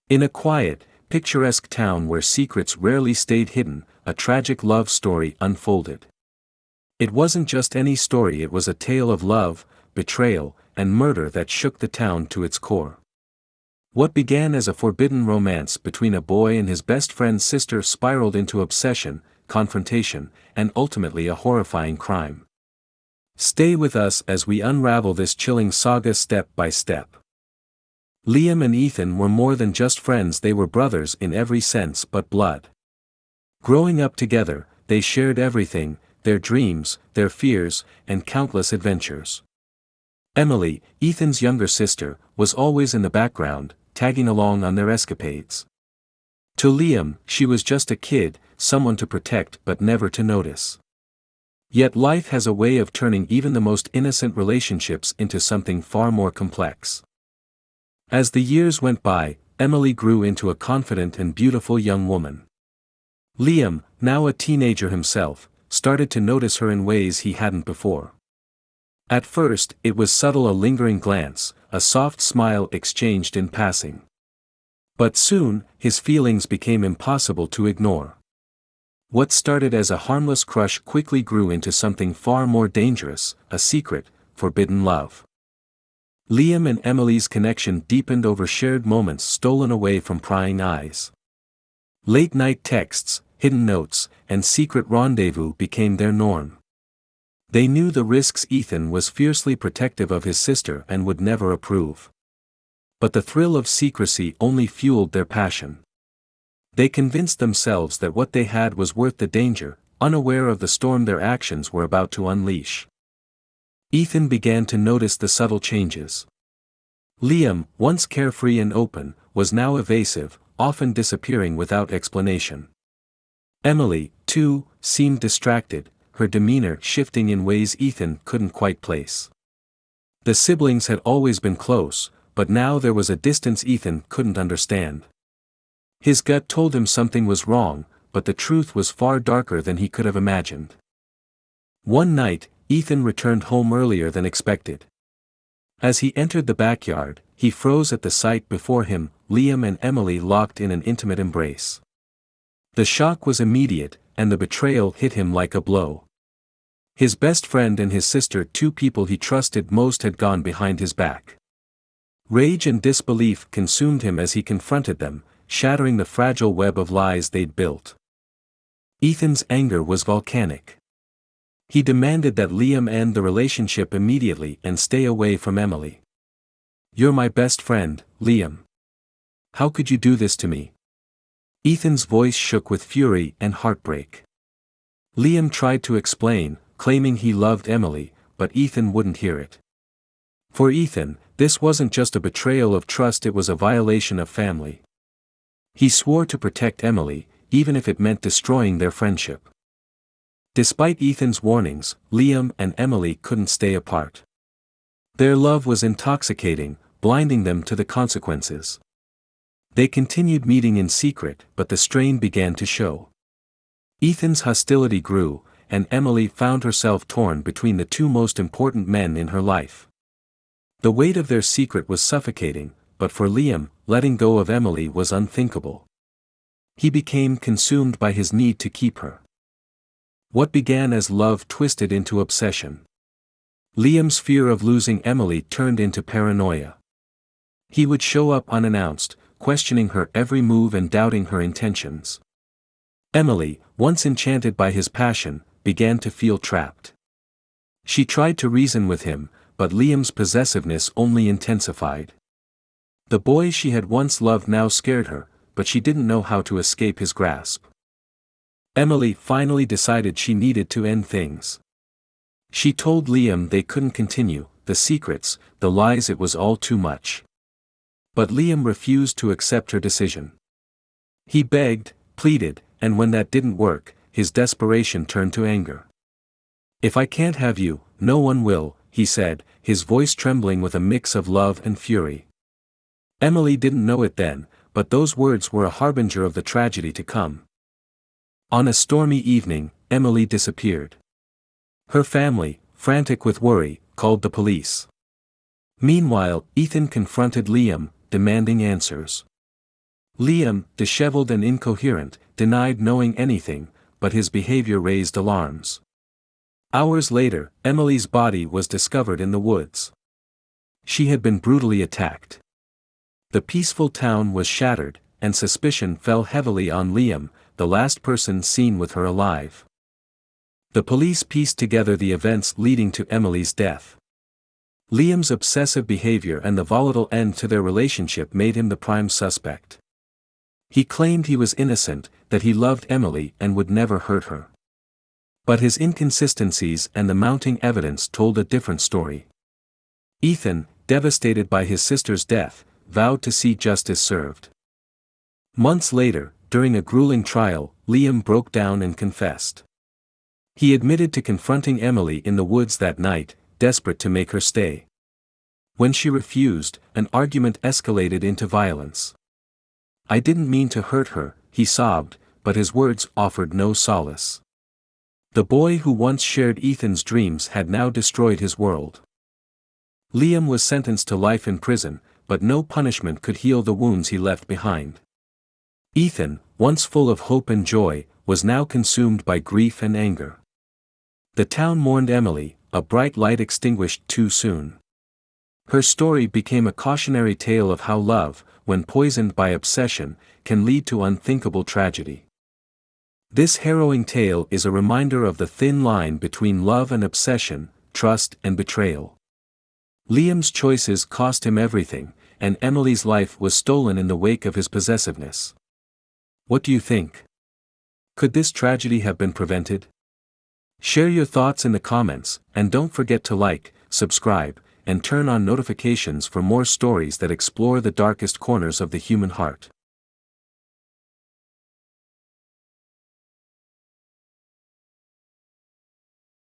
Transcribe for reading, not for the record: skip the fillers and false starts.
In a quiet, picturesque town where secrets rarely stayed hidden, a tragic love story unfolded. It wasn't just any story, it was a tale of love, betrayal, and murder that shook the town to its core. What began as a forbidden romance between a boy and his best friend's sister spiraled into obsession, confrontation, and ultimately a horrifying crime. Stay with us as we unravel this chilling saga step by step. Liam and Ethan were more than just friends, they were brothers in every sense but blood. Growing up together, they shared everything, their dreams, their fears, and countless adventures. Emily, Ethan's younger sister, was always in the background, tagging along on their escapades. To Liam, she was just a kid, someone to protect but never to notice. Yet life has a way of turning even the most innocent relationships into something far more complex. As the years went by, Emily grew into a confident and beautiful young woman. Liam, now a teenager himself, started to notice her in ways he hadn't before. At first, it was subtle, a lingering glance, a soft smile exchanged in passing. But soon, his feelings became impossible to ignore. What started as a harmless crush quickly grew into something far more dangerous, a secret, forbidden love. Liam and Emily's connection deepened over shared moments stolen away from prying eyes. Late-night texts, hidden notes, and secret rendezvous became their norm. They knew the risks. Ethan was fiercely protective of his sister and would never approve. But the thrill of secrecy only fueled their passion. They convinced themselves that what they had was worth the danger, unaware of the storm their actions were about to unleash. Ethan began to notice the subtle changes. Liam, once carefree and open, was now evasive, often disappearing without explanation. Emily, too, seemed distracted, her demeanor shifting in ways Ethan couldn't quite place. The siblings had always been close, but now there was a distance Ethan couldn't understand. His gut told him something was wrong, but the truth was far darker than he could have imagined. One night, Ethan returned home earlier than expected. As he entered the backyard, he froze at the sight before him, Liam and Emily locked in an intimate embrace. The shock was immediate, and the betrayal hit him like a blow. His best friend and his sister, two people he trusted most, had gone behind his back. Rage and disbelief consumed him as he confronted them, shattering the fragile web of lies they'd built. Ethan's anger was volcanic. He demanded that Liam end the relationship immediately and stay away from Emily. "You're my best friend, Liam. How could you do this to me?" Ethan's voice shook with fury and heartbreak. Liam tried to explain, claiming he loved Emily, but Ethan wouldn't hear it. For Ethan, this wasn't just a betrayal of trust, it was a violation of family. He swore to protect Emily, even if it meant destroying their friendship. Despite Ethan's warnings, Liam and Emily couldn't stay apart. Their love was intoxicating, blinding them to the consequences. They continued meeting in secret, but the strain began to show. Ethan's hostility grew, and Emily found herself torn between the two most important men in her life. The weight of their secret was suffocating, but for Liam, letting go of Emily was unthinkable. He became consumed by his need to keep her. What began as love twisted into obsession. Liam's fear of losing Emily turned into paranoia. He would show up unannounced, questioning her every move and doubting her intentions. Emily, once enchanted by his passion, began to feel trapped. She tried to reason with him, but Liam's possessiveness only intensified. The boy she had once loved now scared her, but she didn't know how to escape his grasp. Emily finally decided she needed to end things. She told Liam they couldn't continue, the secrets, the lies, it was all too much. But Liam refused to accept her decision. He begged, pleaded, and when that didn't work, his desperation turned to anger. "If I can't have you, no one will," he said, his voice trembling with a mix of love and fury. Emily didn't know it then, but those words were a harbinger of the tragedy to come. On a stormy evening, Emily disappeared. Her family, frantic with worry, called the police. Meanwhile, Ethan confronted Liam, demanding answers. Liam, disheveled and incoherent, denied knowing anything, but his behavior raised alarms. Hours later, Emily's body was discovered in the woods. She had been brutally attacked. The peaceful town was shattered, and suspicion fell heavily on Liam, the last person seen with her alive. The police pieced together the events leading to Emily's death. Liam's obsessive behavior and the volatile end to their relationship made him the prime suspect. He claimed he was innocent, that he loved Emily and would never hurt her. But his inconsistencies and the mounting evidence told a different story. Ethan, devastated by his sister's death, vowed to see justice served. Months later, during a grueling trial, Liam broke down and confessed. He admitted to confronting Emily in the woods that night, desperate to make her stay. When she refused, an argument escalated into violence. "I didn't mean to hurt her," he sobbed, but his words offered no solace. The boy who once shared Ethan's dreams had now destroyed his world. Liam was sentenced to life in prison, but no punishment could heal the wounds he left behind. Ethan, once full of hope and joy, was now consumed by grief and anger. The town mourned Emily, a bright light extinguished too soon. Her story became a cautionary tale of how love, when poisoned by obsession, can lead to unthinkable tragedy. This harrowing tale is a reminder of the thin line between love and obsession, trust and betrayal. Liam's choices cost him everything, and Emily's life was stolen in the wake of his possessiveness. What do you think? Could this tragedy have been prevented? Share your thoughts in the comments, and don't forget to like, subscribe, and turn on notifications for more stories that explore the darkest corners of the human heart.